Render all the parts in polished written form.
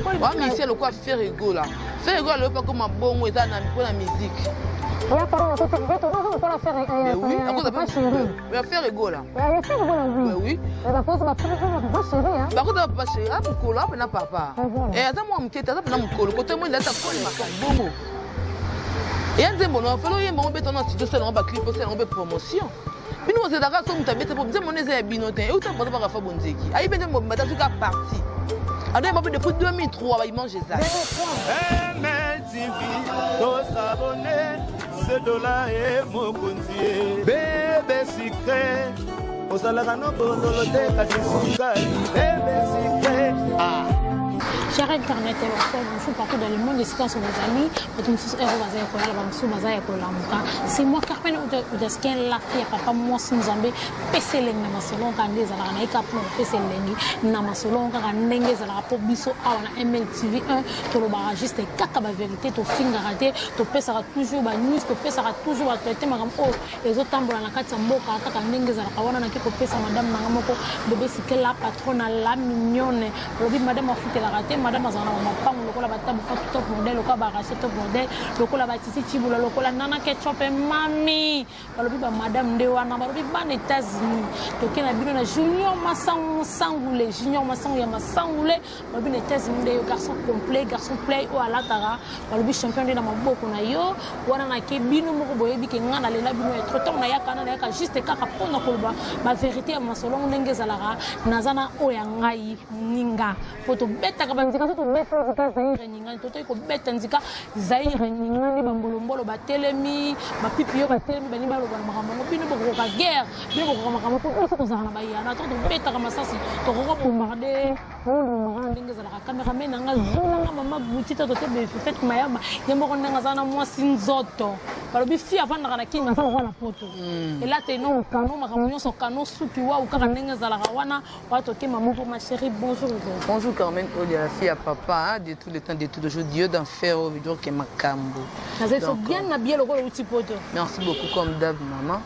Ouais, mais ici, le quoi faire ego là. Faire ego, le pas comme un bon mot dans la musique. Il y a pas de faire mais oui, à cause de pas chérie. Mais faire ego là. Il y a faire ego là, oui. Mais oui. Mais par contre, ma pas chérie, hein. Par contre, pas chérie, ah, pour là, n'a papa. Et attends, moi, m'inquiète, attends, n'a m'colo. Côté moi, il a ta colle, ma bon mot. Et un bon, il faut y avoir un béton dans studio, c'est un bas clip, c'est un bas promotion. Puis nous, on s'est d'accord, on t'a mis pour dire mon est binotin. Et où t'as pas de faire bon zéki. Aïe, ben, mon matin, tout cas parti. Alors, depuis 2003, il mange ça. Ce dollar est mon contier. Bébé secret. Au salaire, non, pour bébé secret. Ah. J'arrête Internet, je suis partout dans le monde, je suis sur mes amis, c'est moi Carmen ou de ce qu'elle a fait, papa, moi, si nous avons PC Leng, Namasolon, Kandé, Zala, Naika, PC Leng, Namasolon, Kandé, Zala, Pobiso, Awana, MLTV 1, tout le barragiste, caca, la vérité, tout finger raté, tout pèsera toujours, news, tout pèsera toujours, à traiter, madame, oh, les autres tambours, la carte, Mboka, Kandé, Zala, Kawana, Naki, pèsera, madame, Nangamoko, bébé, c'est que la patronne, la mignonne, le madame a foutu la raté, madame azana mapang lokola batabu top modèle lokola baraché top modèle lokola batisi chibula lokola nana ketchup et mami balobi ba madame ndewana balobi ban États-Unis tokena bino na junior masangule junior masangu ya masangule balobi na États-Unis de garçon complet garçon play o alatara balobi champion de na maboko na yo wana na ke bino moko boyebi ke ngana lela bino et trop temps na yakana na yaka juste kaka pona kolba ma vérité ya masolongo ndenge zalara nazana o ya ngai ninga photo beta ka banzika to beta zika zaire ninga to ko beta nzika zaire ninga ni bambolombolo batelemi mapipi yo batelemi bani balo bana makambo bino boko ka guerre bino boko ka makambo to ko zana bayana to beta ka masasi to ko bombarder on ndenge zalara cameraman nanga zona mama butita to tebe fait mayama yemoko nanga zana moi sinzoto balobi fi avanda na kinga sa ko na photo et là te non canon makambo so canon suki wa ukaka ndenge zalara wana wato ke mamoko ma chérie bonjour. Bonjour Carmen, Odia, la fille à papa, de tout le temps, de tout le jour, Dieu d'en faire au vidéo qui est ma cambo. Merci beaucoup comme d'hab, maman.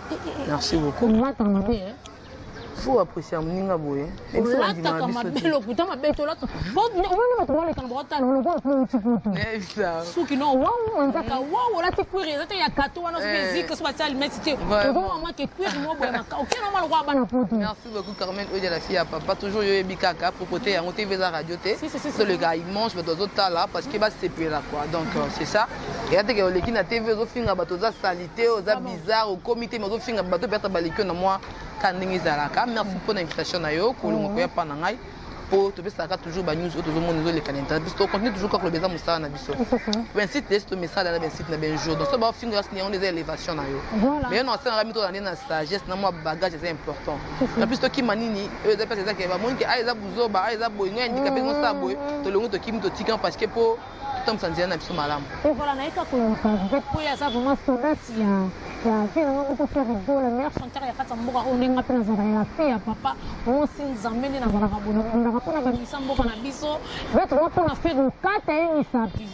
Merci beaucoup. Faut apprécier mon ninga boye. Merci beaucoup Carmen, Odia la fille à papa. Toujours yo ebikaka propoter en TV la radio té. Le gars il mange mais dans autres là parce qu'il va se séparer là quoi. Donc c'est ça. Et après que les qui na TV zo finga bato za salité, za bizarre au comité mais zo finga bato peut-être balikyo na moi kandingi zalaka. Merci pour l'invitation na yo ko longo ya pana ngai pour te faire toujours ba news auto monde les candidat parce que continue toujours quand le besoin musa na biso 27 test message na 27 na ben jour donc ça ba finga ni on des élévations na yo mais non ça na mito na sagesse na moi bagage c'est important en plus to ki manini eux des personnes qui ba monde qui aiza buzoba aiza boyinga handicapé non ça boy to longo to kim to tikan parce que pour tom sanzia na biso malamu et voilà na eka ko pour ya ça vraiment sonati ya on faire le meilleur chanteur ya kata mboka on ndenga pena za ya fia papa on sinzamene na bana kabona na kapona ba misambo kana biso vetu wapo na faire kata ni sapi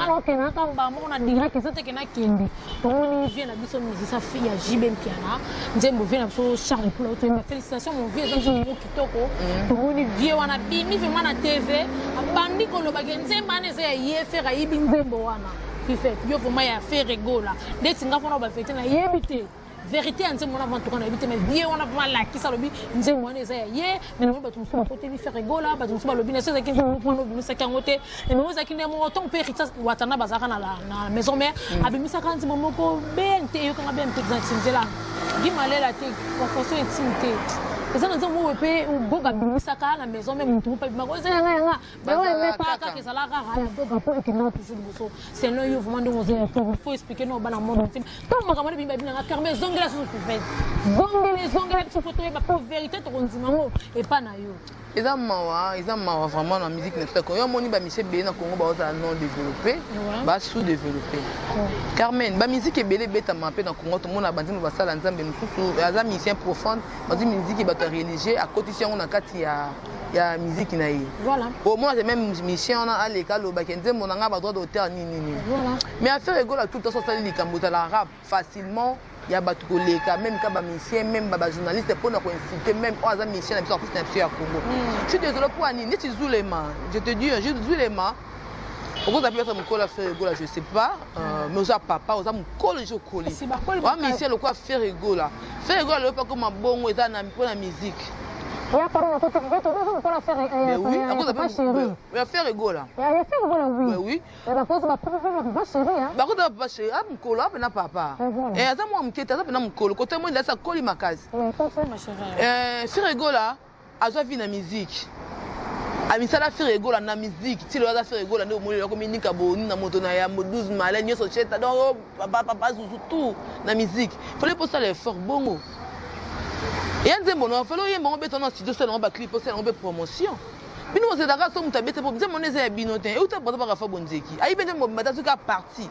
alors que na kamba mo na direct ça te kena kindi on vient na biso musicien fia JB Mpiana nzembo vient na biso Charles Plot félicitations mon vieux dans mon kitoko on vie wana bimi vraiment na TV abandi ko lo bagenze mane za ye faire yibi nzembo wana fait yo vraiment ya faire rigola dès singa fona ba fete na yebite vérité en mon avant tout on a évité mais bien on a vraiment la qui ça lobi nzembo wana za ye mais non ba tumso côté ni faire rigola ba tumso ba lobi na ça qui fona lobi ça kangote et nous ça qui ne mo ton père ça watana bazaka na maison mère abimisa kanzi momoko bente yo kanga bente zanzela gimalela te confusion intimité et ça nous avons payé au bon gabimisa ka la maison même tout pas ma ça nga mais on met pas ka que ça la rara donc après que non toujours bosso c'est là yo vraiment de faut expliquer non bana monde intime tant ma kamane bimba bina fermer zongela sur fait zongela sur photo et pas vérité to konzimango et pas na yo ils ont vraiment la musique n'est-ce pas yo moni ba Michel Bé na Congo ba za non développé ba sous-développé Carmen ba musique ebele beta mapé na Congo to mona bandi ba sala nzambe mususu aza musicien profonde ba musique ba religieux à côté si on a kati ya ya musique na ye. Voilà. Au moins c'est même mission à l'école au bakenze mon anga ba droit d'auteur ni. Voilà. Mais à faire rigolo tout ça ça li kambuta la rap facilement. Il y a batu koleka même ka ba musicien même ba journaliste pour na ko inciter même aux amis musiciens na biso artiste na Congo. Je suis désolé pour Annie, tu Zulema. Je te dis je Zulema. Pourquoi ça peut être mon col à faire rigolo, je sais pas. Mais aux papa, aux mon col je coller. Ouais, mais ici le quoi faire rigolo. Faire rigolo pas comme un bon ou ça na pour la musique. Il y a parlé de tout pour faire mais oui, à cause de mais faire rigolo. Il y a faire rigolo oui. Oui. Et la pause va pas chérie hein. Ba cause pas chérie, mon col là na papa. Et ça moi me quitte ça na mon col. Côté moi il a ça coller ma case. Oui, ma chérie. Faire rigolo, à ça vie na musique. Amisala fait rigolo na musique ti lo za fait rigolo na omoli ko minika boni na moto na ya moduz malé nyoso cheta donc papa tout na musique fallait pour ça l'effort bongo et un zembo no fallait yemba on beto na studio ça on ba clip ça on ba promotion bino c'est d'accord so mutabete pour dire mon eza binotin et uta pas fa bonzeki ayi bende mo mata suka parti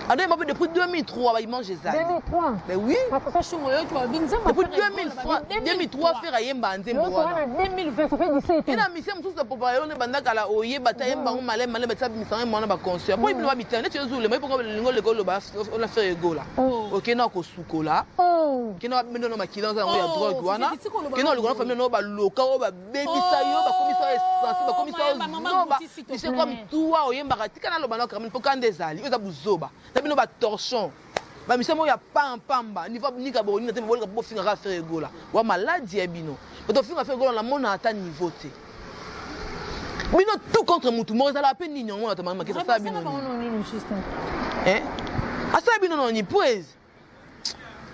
ah non, depuis 2003, il mange ça. 2003. Mais oui. Depuis 2003, faire Yemba en Zembo. 2020, ça fait 17 ans. Il a mis ça tous les populations de Bandaka la Oye, Bataille, Bango, Malais, Malais, Bataille, Missan, Mona, Concert. Moi, il doit habiter. Tu es où mais pourquoi on a fait Ego là? Ok, non, Kosuko là. Qui n'a pas mis dans ma kilance, on a drogue, douana. Qui n'a pas famille, non, local, baby, sayo, commissaire essentiel, commissaire Zoba. Tu sais comme toi, Oyemba, Tika, le Banok, pour quand des alliés, ils ont Zoba. Tapi no ba torchon ba misemo ya pamba ni va ni ka boni na te bolika po finga ka faire gola wa maladie ya bino to finga faire gola na mona ata niveau te bino tout contre mutu mo za la peine ni nyongo na tamama ke ça bino hein asa bino no ni poise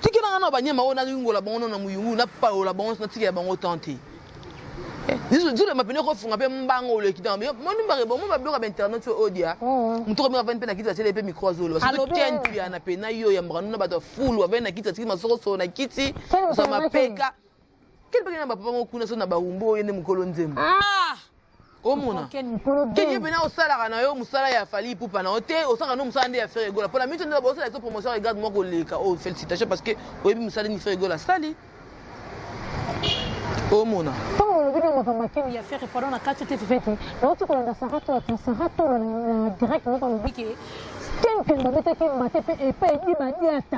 tikina na ba nyema ona ngola bongo na muyungu na paola bongo na tikya bango tenter Zule mapene ko funga pe mbango le kitambe moni mbare bon mo ba bloka internet so odia mutoko mi va pena kitsa tele pe micro zolo parce que tien tu ya na pena yo ya mbano na ba to full wa na kitsa tikima soko so na kiti so mapeka kile pe na ba papa mo kuna so na ba humbo yene mukolo nzembo omona kenye pena osala kana yo musala ya fali pupa na ote osaka no musala nde ya faire gola pour la minute nde ba osala so promotion regarde moi ko leka oh félicitations parce que oyebi musala ni faire gola sali oh mona il y a fait pendant la 4 tu fais donc tu connais ça direct on va dire que quelqu'un va mettre que maté et pas dit maniata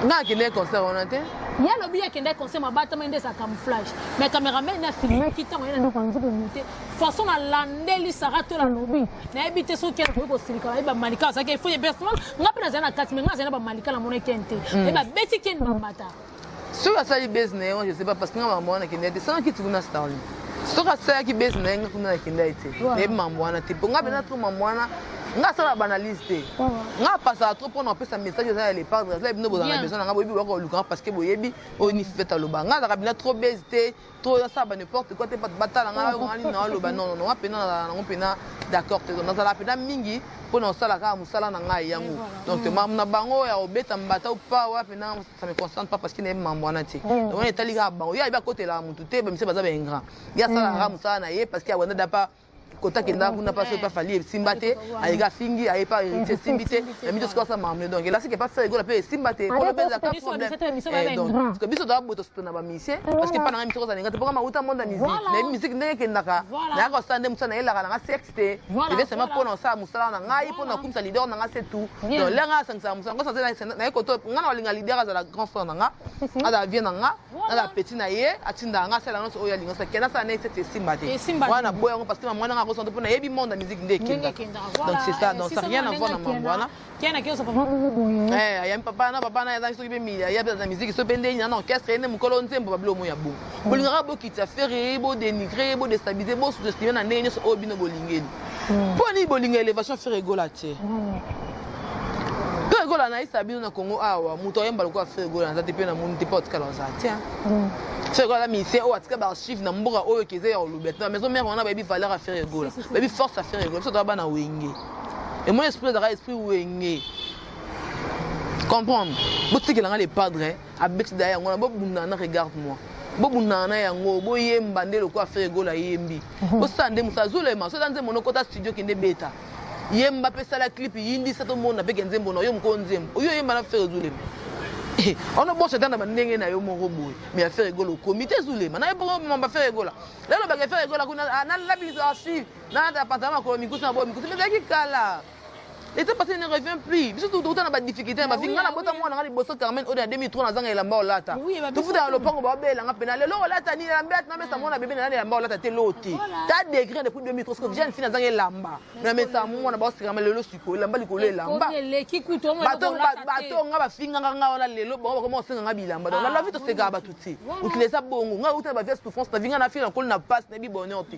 na kile concert on ate il y a le billet qui est concert ma bata mais ça camouflage mais caméraman na filmé qui t'a moyen de penser de monter façon à landeli sarato la lobby na habiter so qui ko silika ba malika ça qu'il faut des personnes ngapena zana 4 mais ngazana ba malika la monnaie kente et ba beti qui na bata. Si tu as ça, je ne sais pas parce que maman a qui n'est pas qui tu n'as pas. Si tu as ça, qui baisse n'est pas qui n'est pas. Et maman a été pour moi, maman nga sala banalité nga passa trop pour on peut ça message ça les padres là bino bozana besoin nga boyebi wako luka parce que boyebi oni feta loba nga za kabina trop bezité trop ça ba n'importe quoi te pas batala nga ngani na loba non non apena na pena d'accord te dans la pena mingi pour on sala ka musala na nga yango donc mam na bango ya obeta mbata ou pas wa pena ça me concentre pas parce qu'il est mambo na ti on est allé ga bango ya ba côté la mutu te ba mise baza ba ingra ya sala ka musala na ye parce qu'il y a wanda dapa kota kenda kuna pas pas fali simbate aiga fingi ai pas hérité simbité mais mi jusqu'à ça mamle donc là c'est que pas faire rigolo pe simbate pour le benza ka problème donc parce que biso da boto stona ba mission parce que pas na mitoko za ngata pour ma uta monde musique mais musique ndenge kendaka na ko sande musana ela kana sexte devait seulement pour non ça musala na ngai pour na kumsa leader na nga c'est tout donc là nga sangsa musala ko ça na ko to nga na linga leader za la grand frère na nga ada vient na nga ada petit na ye atinda nga sala no so ya linga ça kena ça na c'est simbate wana boya parce que mwana nga pour na yebi monde la musique ndekenda donc c'est ça donc ça rien à voir na mambwana tiens que ça papa ya papa na ya so be ya la musique so pende na orchestre ene mukolo nzembo bablo mo ya bo bolingaka bo kitsa faire bo dénigrer bo déstabiliser bo sous-estimer na ndenge so obino bolingeli po ni bolinga élévation faire rigola tie rigola na isa bino na Congo awa muto yemba lokwa faire rigola na te pe na munti pot kala za tiens c'est quoi la mission ou atika ba chiffre na mboka oyo keze ya olubeta maison mère on a baby valeur à faire rigola baby force à faire rigola ça doit ba na wenge et mon esprit de esprit wenge comprendre boutique là les padres a beti derrière on a bobuna na regarde moi bobuna na yango boyemba ndelo kwa faire rigola yembi bo sande musa zulema so danze monokota studio kende beta yemba pesa la clip yindi ça tout monde na pe kenze mbono yo mkonzembo oyo yemba na faire zulema On a beau chanter dans ma ndenge na yo moko boy mais à faire rigolo comité zulema na yebo mamba faire rigolo lelo ba faire rigolo kuna na la bise archive na appartement ko mikusi na bo mikusi mais kala l'été passé ne revient plus surtout tout dans ba difficulté ba finga na bota mwana ngali boso Carmen au 2003 na zanga elamba olata tout futa lo pango ba bela nga pena lelo olata ni lamba na mesa mwana bébé na elamba olata te loti ta degré depuis 2003 parce que jeune fille na zanga elamba na mesa mwana ba osika lelo siko elamba likolo elamba bato nga ba finga nga ona lelo ba ko mo senga nga bilamba donc la vie to seka ba tuti utileza bongo nga uta ba veste souffrance na vinga na fille na kol na passe na bi bonheur te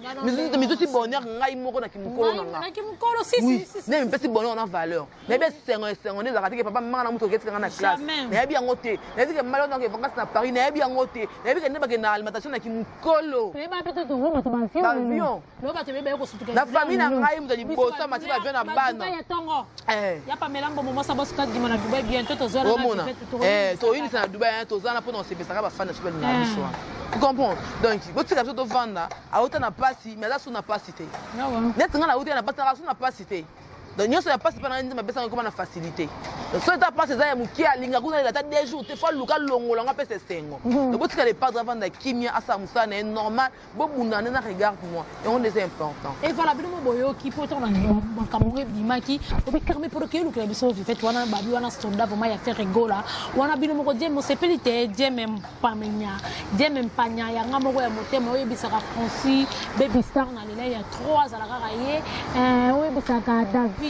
mais aussi bonheur ngai moko na kimukolo na kimukolo si ne me petit bonheur valeur mais bien c'est on est là papa maman na muto ketika na classe na bien ngote na dit que malon donc vacances na Paris na bien ngote na bien que ne ba ke na alimentation na kimukolo mais ba peut-être to ngoma to banfion lo ba te bebe ko sutuka na famille na ngai muto liboso mati ba bien na bana ya pa melambo momo sa boss ka dimona Dubai bientôt to zona to ini na Dubai to zana pour on se pesaka ba fan na super na biso tu comprends donc botika to vanda a autant na pasi mais là sous na pasité net nga na autant na patara sous na pasité donc nous sommes pas si pendant une personne comme une facilité donc soit tu passes ça muki alinga kuna la tête des jours tu faut luka longola nga pese sengo donc botika les pas avant de kimia asa musana est normal bo bundana na regarde moi et on est important et voilà bino boyo ki poto na kamure bimaki obi Carmen pour que luka biso fait wana babi wana sonda vraiment ya faire rigola wana bino moko je mo sepelite je même pas menya je même pas nya ya nga moko ya motema oyo bisaka Francis baby star na lela ya 3 ala kakaye oyo bisaka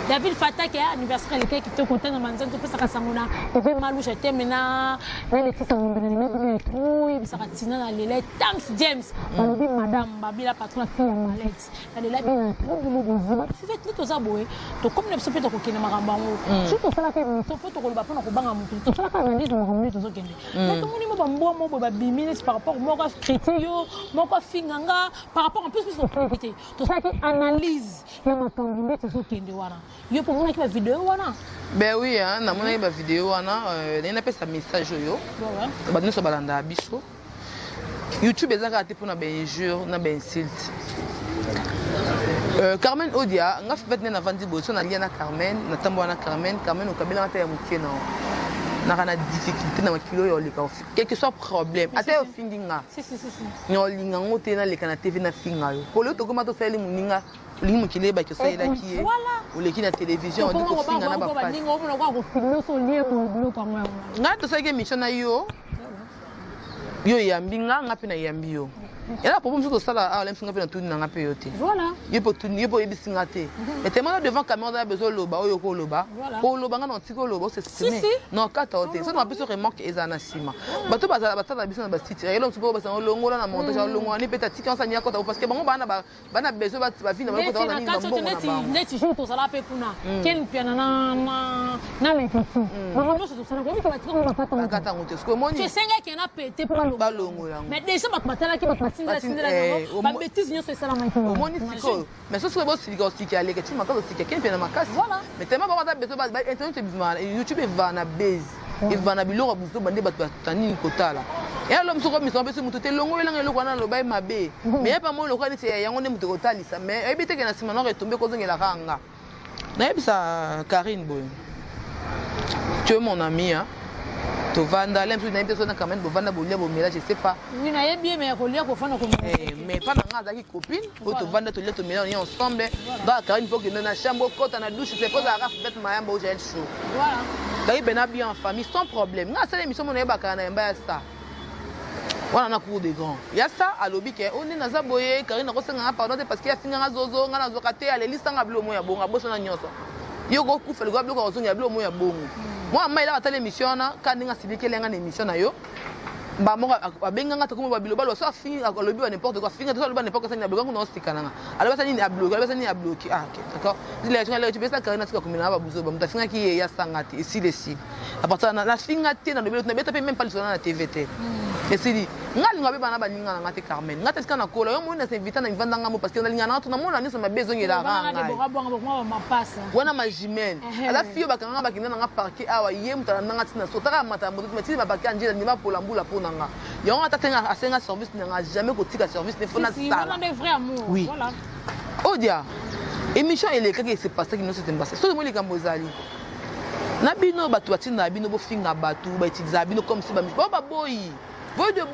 David Fata qui est anniversaire le qui te content dans manzan tout ça kasangona et fait malouche temena les petits ngombe trop ça katina na lele thanks James balobi madame babila patron fille malette na lele bien trop de c'est fait tout ça boé to comme ne peut ko kina makambango surtout ça la que to photo ko ba pona ko banga mutu to ça la ka vandi to makambo to zo kende mais to moni mo ba mbo mo ba bimine par rapport mo ka critique mo ka finganga par rapport en plus to profiter to ça qui analyse ya makambo c'est ce qui est wana yo pour moi qui va vidéo wana ben oui hein na mona ba vidéo wana na pesa message yo ba nous so balanda biso YouTube ezaka te pour na ben injure na ben insulte Carmen Odia nga fait na vandi boso na lia na Carmen na tambo na Carmen o kabila ta ya mukena na kana difficulté na makilo yo leka quel que soit problème ata yo findinga si no linga ngote na leka na TV na finga yo polo to koma to sali muninga limu kileba ke saila ki ou leki na télévision on dit ko finga na ba page nga to sake mission na yo yambi nga pe na yambi yo et là pour moi je sala a l'impression que tout na ngape yote voilà yepo ebisingate mais tellement devant caméra on a besoin loba oyo ko loba ko loba nga na tiko loba c'est streamé non kata hote ça on a besoin remarque ezana sima bato bazala batala biso na ba site et là on se peut ça longola na montage longola ni peut-être tika on sanya kota parce que bango bana besoin ba vina ba kota na ni mbongo na ba neti jour to sala pe kuna ken piana na lekiti bango no se to sala ko ba tika on ba kata ngote parce que moi tu senga qui na pété pour ba longola mais déjà ba matala ki ba ba bêtise nyo c'est ça la maîtrise au moins siko mais ce serait beau si tu allais que tu m'entends aussi quelqu'un fait na makasi mais tellement ba besoin ba internet YouTube va na base et va na biloko buso bande ba tani kotala et alors msoko miso beso mutu te longo elanga eloko na loba mabe mais pas mo lokani c'est yango ne mutu kotali ça mais ebite que na sima no retomber ko zongela kanga na ebisa Karine boy tu es mon ami hein to vanda l'impression na personne quand même vanda bolia bo mélange je sais pas oui na yebi mais ko lia ko fana ko mais pas nga zaki copine ou to vanda to lia to mélange ensemble dans Karine faut que na chambre kota na douche c'est cause ara fait mayamba au gel chaud voilà là ben bien en famille sans problème nga ça l'émission mon eba kana yamba ça wana na cour des grands ya ça à lobby ke on est na za boye Karine ko senga pardon parce qu'il y a finga zozo nga na zokate ale lista nga blo moya bonga boso na nyoso yo go ku fele go blo ko zonga blo moya bongo moi mai la tele émission na ka ninga sidike lenga na émission na yo ba mo ba benga ngata ko ba bilo balo so fi a lobby ba n'importe quoi finga to lobby n'importe quoi ça ni bloquer no stikananga alors ça ni a bloquer alors ça ni a bloquer ah OK d'accord dis les tu peux ça Karine sika komina ba buzo ba mutafinga ki ya sangati ici les si à partir na finga te na lobby na beta même pas sur na TVT et c'est dit ngali ngabe bana ba ninga ngate Carmen ngate sika na kola yo mo na s'inviter na vanda ngamo parce que na linga na to na mona ni so ma besoin la ranga wana ma jumelle ala fio ba kanga ba kinana nga parquet awa yem ta na ngati na sotaka mata mo mati ba bakya njela ni ba pola mbula pona nga yo nga tatenga asenga service nga jamais kotika service ne fona sala on a des vrais amours voilà Odia émission elle est que c'est passé qui nous s'est passé so mo li kambo zali Nabino batu batina nabino bo finga batu ba utiliser bino comme si ba boy. Voyez de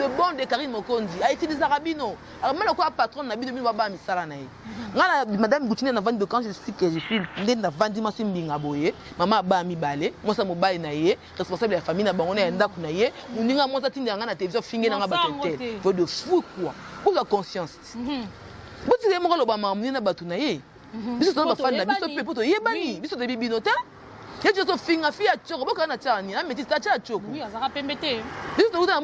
bon de Karine Mokondi a utilisé Rabino. Alors moi le patron nabino bino ba misala na ye. Ngala madame Goutine na vendre de quand je suis que je suis na vendre ma simbinga boye. Maman ba mi balé, moi ça mo baye na ye, responsable de la famille na bango na ndako na ye. Muninga moi ça tinga na télévision finge na batete. Voyez de fou quoi. Pour la conscience. Boti le mo lo ba mamuni na batu na ye. Biso to ba fan na biso pe poto yebani, biso de bibinota. Il y a des filles qui ont choco, beaucoup de tchani, mais tu as choco. Oui, ça va pembéter. Il y a des gens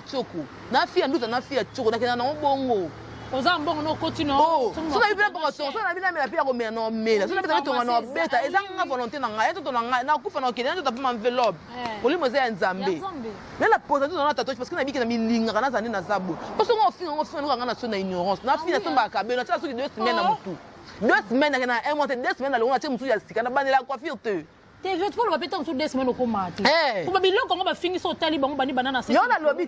qui ont choco. Na fille nous na fille choco, na na bongo. Oza mbongo no continue. Oh, so na bibela bongo, so na bibela me la pia ko me no me. So na bibela to na beta, eza nga volonté na nga, to na ku fa na okele, to ta pa enveloppe. Oli mo za nzambe. Mais la pose na tatouage parce que na biki na milinga na zani na zabo. Parce que on fin nga na so na ignorance. Na fille na tomba ka be, na tsa so 2 semaines na mutu. 2 semaines, un mois, 2 semaines, on a tiré la coiffure. Tu veux pas le répéter en 2 semaines au combat. On va bien quand on va finir sur taliban, on va banana. Il y a un lobby.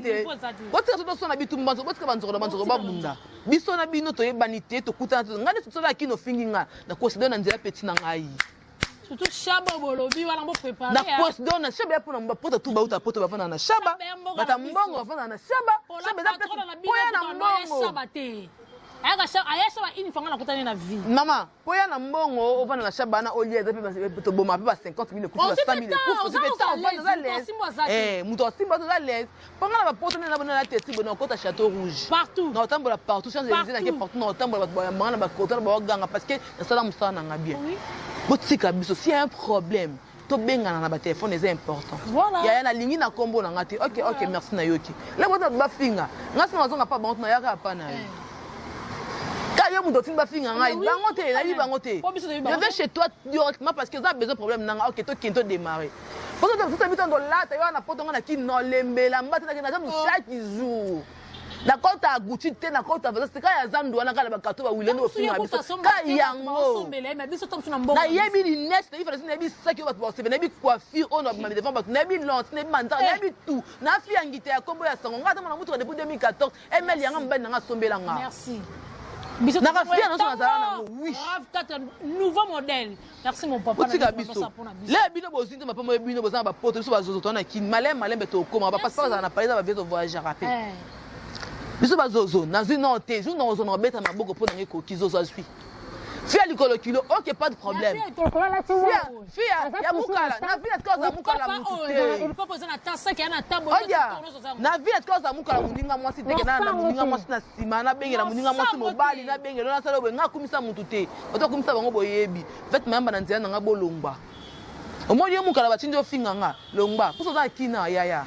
Votre situation habite tout le monde, votre cabanzo, le banzo, babunda. Bisson a bino to banité, to kuta, ngane tout ça qui no finginga, na considère un petit nangai. Surtout Chaba Bolobi, on va préparer. Na considère un Chaba pour nous porter tout bauta pour te faire na Chaba. Bata mbongo va na Chaba. Chaba da peut-être. Maman, pour y aller en bongo, on va dans la chabana au lieu de 50 000 coups, 100 000 coups, eh, mouton simba à l'aise. Pendant la porte, on a la tête, on a Château Rouge. Partout. Dans le temps, partout, change les idées partout, dans le temps, parce que ça n'a bien. S'il y a un problème, to benga na ba téléphone est important. Voilà. Ya na ligne na combo na ngati. OK, merci na yoki. Là vous ba finga. Ngasi na zonga pa bantu na yaka pa na. Kayo muto timba finga ngai. Bangote, na bangote. Je vais chez toi directement parce que ça a besoin de problème nanga. OK, to kinto démarrer. Parce que tout habitant dans là, tu na poto na ki no lembela mbata na jamu chaque jour. Na kota Gucci te na kota vaza c'est ka ya zandu wana kala bakato ba wilendo finga biso. Ka yango. Na yebi ni next, il fallait na yebi saki ba se na yebi coiffure on ma devant ba na yebi lente, na yebi manta, na yebi tout. Na fi angite ya kombo ya sango ngata na mutu depuis 2014, ML yanga mbana nga sombela nga. Merci. Na rafia na so na oui. Nouveau modèle. Merci mon papa. Les bino bozinde ma papa bino bozana ba poto so ba zozo na ki malem beto koma ba passeport na Paris ba vieto voyager rapide. Biso bazozo na zino te zo na zo na beta na boko pona ngeko kizozo suis. Fia likolo kilo, OK pas de problème. Fia ya mukala, na vile tkoza mukala mutute. Il faut poser na tasa ki na tabo. Na vile tkoza mukala muninga mwasi teke na muninga mwasi na sima na bengela muninga mwasi mobali na bengela na sala nga kumisa mutute. Oto kumisa bango boyebi. Vet mamba na nzela nga bolongba. Omoni yo mukala batindi finga nga longba. Kuso za kina yaya.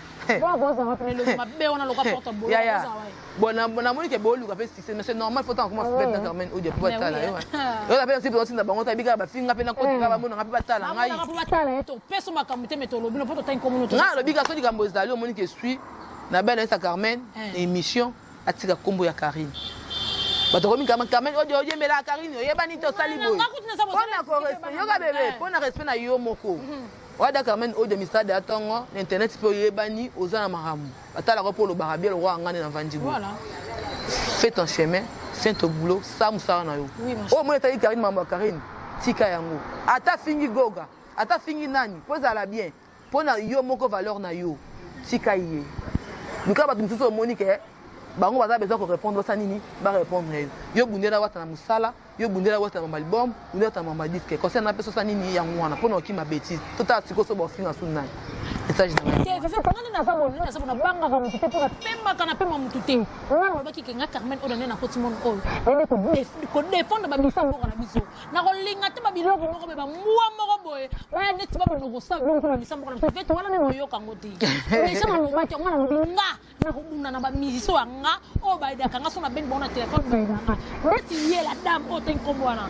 Bon, na moni ke bolu ka fait mais c'est normal faut tant comment faire dans Carmen ou de pour tala yo. Yo la personne aussi na bango ta bika ba finga pe na ko ka ba mona ka pe tala ngai. Na pa tala to peso makamite metolo bino poto ta communauté. Na lo bika so di kambo zali moni ke suis na belle sa Carmen émission atika kombo ya Karine. Bato komi Carmen odio yemela Karine yo yebani to sali boy. Pona ko respect yo ka bébé, pona respect na yo moko. Wada Carmen au demi-stade atongo internet peut yebani ozana maramu atala ko polo barabia le roi ngane na vandigo. Voilà. Fais ton chemin, fais ton boulot, ça musara na yo. Oh moi tayi Karine mamba Karine tika yango. Ata fingi goga, ata fingi nani, poza la bien. Pona yo moko valeur na yo. Tika yé. Luka ba tumsuso Monique bango baza besoin ko répondre ça nini ba répondre yo bundela wata na musala yo bundela wata na album bundela ta mama disque concerne na peso ça nini ya ngwana pona ki ma bêtise tota siko so bo finga sunna message na ça panga na sa bonne na sa bona banga ka mutute pour pemba kana pemba mutute ngana ba ki kenga Carmen odone na kotimon all ene ko défendre ba bisa ngoko na biso na ko linga te ba biloko ngoko be ba muwa moko boye ba net ba no go sa ngoko na bisa ngoko na fait wala ne yo kangoti mais ça na ba ngana ngina na ko buna na ba miziso nga o ba ida kanga so na ben bona téléphone ba ida reti ye la dame o ten kombwana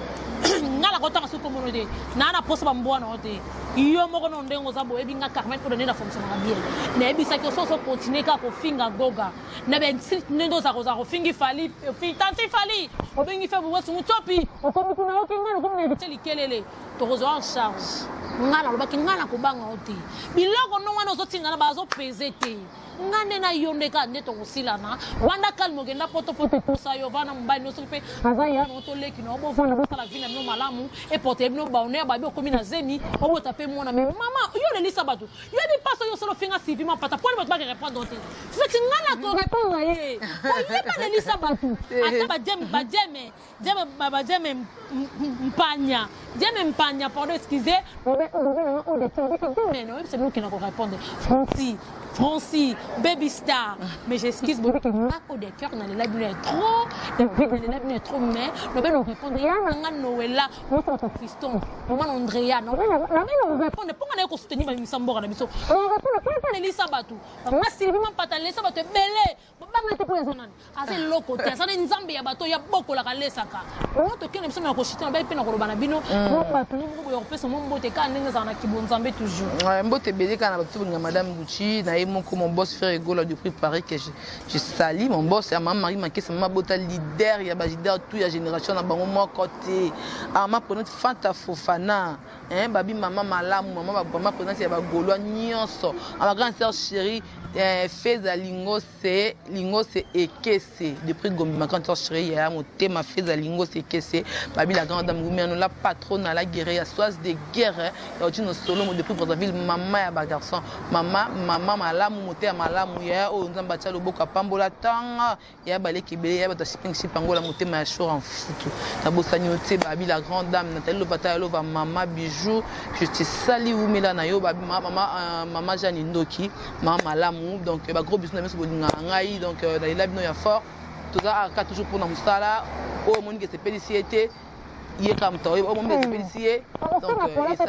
ngala ko tanga su communauté na poso ba mbwana ote yo moko no ndengo za bo ebi nga Carmen odone na fonction na bien na ebi sa ko so continuer ka ko finga goga na ben ndo za ko fingi fali tanti fali o bengi fe bo su mutopi o ko bitu na okinga ko ne teli kelele to ko zo en charge ngala lo ba ki ngala ko banga ote biloko no wana zo tinga na ba zo pesete ngane na yonde ka ndeto kusilana wanda kalmo genda poto kusa yo vana mbali no sope azaya no to leki no bo vona bo sala vina no malamu e porte no ba one ba bi komina zemi obo taper mona mais maman yo le lisa batu yo di paso yo solo finga sivi ma pata pour ba répondre donc fait que ngana ko répondre ye o ye pas le lisa batu ata ba jeme mpanya pardon excusez mais non c'est nous qui n'a pas répondre Francie, Baby Star, mais j'excuse beaucoup que pas au cœur dans les labyrinthes trop, dans les labyrinthes trop, mais nous allons répondre. Il y a un Noëlla, notre fiston, maman Andrea, nous allons répondre. Pourquoi on a soutenir ma Missambo à la mission? On répond pas les Lissabatou. Moi, Sylvie m'a pas les Sabatou, belé, pas te poser son nom. Assez loco, ça n'est Zambie à bateau, il y a beaucoup la Galesaka. On te connaît, nous sommes en on va peine au Banabino. On peut se monter quand nous en a qui bon Zambie toujours. Mbote belé quand on a Madame Gucci, mon boss fait rigolo depuis Paris que je salis mon boss et ma Marie manqué ça m'a bota leader il y a leader toute la génération dans mon côté ah ma prenante Fanta Fofana hein babi maman malamu maman prenante il y a golo nyonso ma grande sœur chérie Feza Lingo c'est Ekese depuis Gombi ma grande sœur chérie il y a mon thème Feza Lingo c'est Ekese babi la grande dame Goumé la patronne à la guerre à soise de guerre et aujourd'hui nos solo depuis Brazzaville maman et ba garçon maman malamu moté malamu ya o nzamba tcha loboka pambola tanga ya baleki belé ya bata shipping shipangola moté ma chou en foutu na bosani oté babi la grande dame Nathalie Lopata lova maman bijou je te sali ou mela na yo babi maman Jani Ndoki maman malamu donc ba gros bisou na meso bolinga ngai donc na ila bino ya fort tout ça a toujours pour na musala o monique c'est pélicité il est comme toi au moment de péliciter donc et ça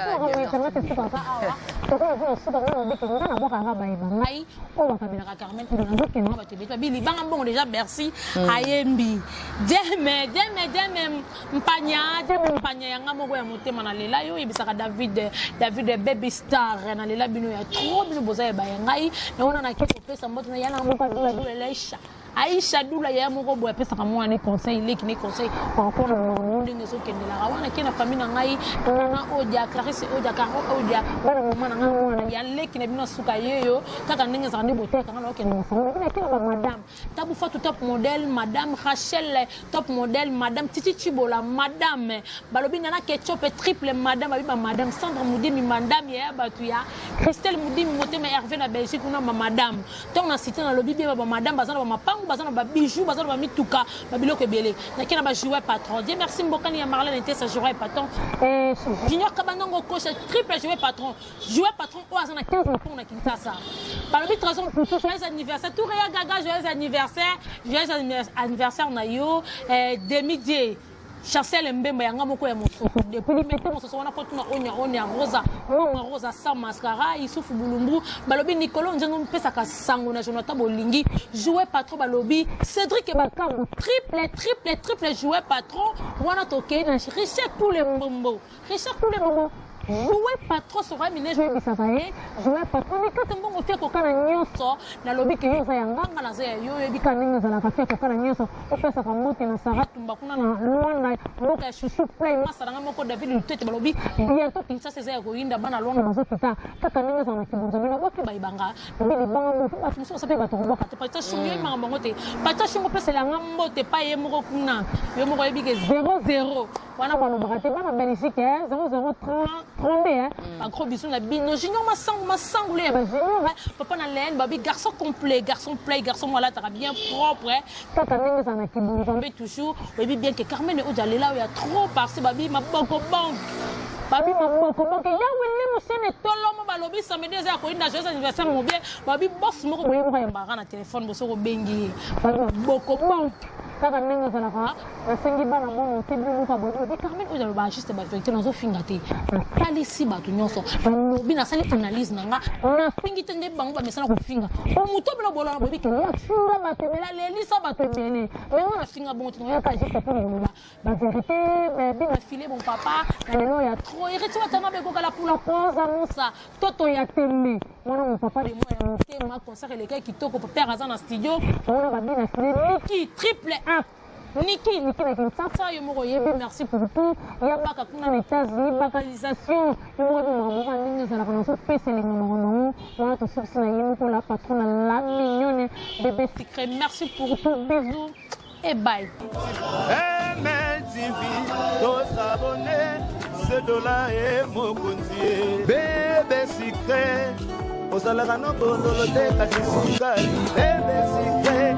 déjà merci ayembi deme mpanya yanga moko ya motema na lela yo ibisaka David Baby Star na lela bino ya trop bino boza ya ngai na ona na kiko pesa mboto na yana moko dula leisha Aïcha Doula ya moko boya pesa ka mwana conseil leki ne conseil par rapport au monde ngeso kendela wana kena famille na ngai na odia Clarisse odia Caro odia bana mwana ngwana ya leki na bino suka yeyo kaka ndenge za ndi boteka ngana okende na famille na kena ba madame tabu fatu top model madame Rachel top model madame Titi Chibola madame balobi na ketchup triple madame abi ba madame Sandra Moudimi madame ya batu ya Christelle Moudimi motema Hervé na Belgique na madame donc na cité na lobi ba madame bazana ba mapangu bazana ba bijou bazana ba mituka ba biloko ebele na kena ba jouer patron Dieu merci mbokani ya Marlène était sa jouer patron Junior Kabandongo coach triple jouer patron o azana 15 ans pour na Kinshasa balobi trésor pour joyeux anniversaire tout réa gaga joyeux anniversaire na yo demi-dieu Chassel Mbemba yanga moko ya mosoko depuis li mettre mosoko wana ko tuna onya rosa sa mascara isufu bulumbu balobi Nicolo njango mpesa ka sango na Jonathan Bolingi jouer patron balobi Cédric Bakambu triple jouer patron wana toke na Richard tous les mbombo jouer patron sera miné jouer bisabaye jouer patron mais quand mbongo fait ko kana nyonso na lobi ke yoza yanganga na za yo yebika ninga za la fait ko kana nyonso o pesa ka mbote na Sarah tumba kuna na Luanda mboka chouchou play masaranga moko David Lutete balobi bientôt Kinshasa za ko inda bana Luanda mazopita kaka ninga za na kibunza bino boke baibanga bili bango batu so sape batu boka te pata shunyo ma bangote pata shungo pesa la mbote pa ye moko kuna yo moko yebike 0-0 wana bano bakate bana Belgique 0-0-30 hein un gros bisou la bino junior masangoulé papa na laine babi garçon complet garçon voilà t'as bien propre hein tata ninga sana kibunzambe toujours babi bien que Carmen Ojale là il y a trop parce babi maboko bank babi maboko bank ya wele musene tolomo balobi samedi za ko inda joyeux anniversaire mo bien babi boss moko boye mo ya mbara na téléphone boso ko bengi babi maboko bank kaka ndenge za la fa sengi bana mono tebu ka bozo de Carmen Ojale ba juste ba vérité na zo fingate kalisi batu nyonso balobi na sali analyse nanga na fingi tende bango ba mesana ko finga o muto blo bolo na bobi ke ya finga matemela lelisa batebele mais on a finga bon tu ya ka juste pour le ba vérité bien filé mon papa na lelo ya trop ireti watana be ko kala pour la pause amusa toto ya teme mwana mon papa de moi ya moté ma concert les gars qui toko père azana studio on va bien filé qui triple 1 Niki na Kinshasa yo moko yebi merci pour tout ya baka kuna na États-Unis localisation yo moko mo ba ndenge za la connaissance pese les numéros wana to source na yemo pour la patronne la mignonne bébé secret merci pour tout bisous et bye. MLTV to s'abonner ce dollar et mokonzi bébé secret osala kana bondolo te kasi sukali bébé secret